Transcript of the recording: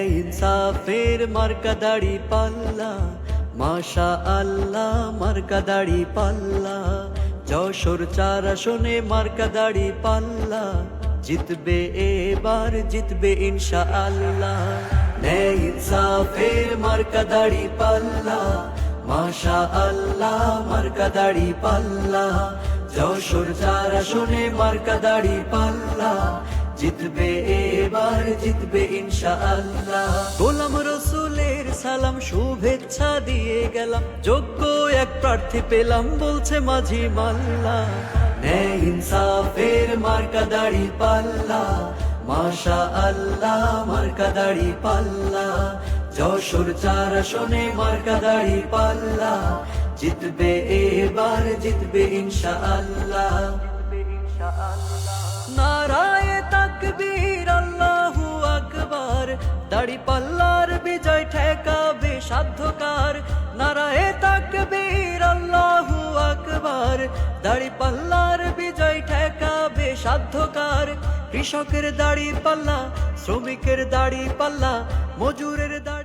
ন্যায় ইনসাফের মার্কা দাড়ি পাল্লা, মাশা আল্লাহ মার্কা দাড়ি পাল্লা। যশোর 4 আসনে মার্কা দাড়ি পাল্লা, জিতবে এবার জিতবে ইনশাআল্লাহ। ন্যায় ইনসাফের মার্কা দাড়ি পাল্লা, মাশা আল্লাহ মার্কা দাড়ি পাল্লা। যশোর 4 আসনে মার্কা দাড়ি পাল্লা, জিতবে এবার জিতবে ইনশাআল্লাহ। গোলাম রসুলের সালাম শুভেচ্ছা দিয়ে গেলাম, যোগ্য এক প্রার্থী পেলাম বলছে মাঝি মাল্লা। ন্যায় ইনসাফের মার্কা দাড়ি পাল্লা, মাশা আল্লাহ মার্কা দাড়ি পাল্লা। যশোর 4 আসনে মার্কা দাড়ি পাল্লা, জিতবে এবার জিতবে ইনশাআল্লাহ। নারায়ে তাকবীর আল্লাহু আকবার, দাড়ি পাল্লার বিজয় ঠেকাবে সাধ্যকার। নারায়ে তাকবীর আল্লাহু আকবার, দাড়ি পাল্লার বিজয় ঠেকাবে সাধ্যকার। কৃষকের দাড়ি পাল্লা, শ্রমিকের দাড়ি পাল্লা, মজুরের দাড়ি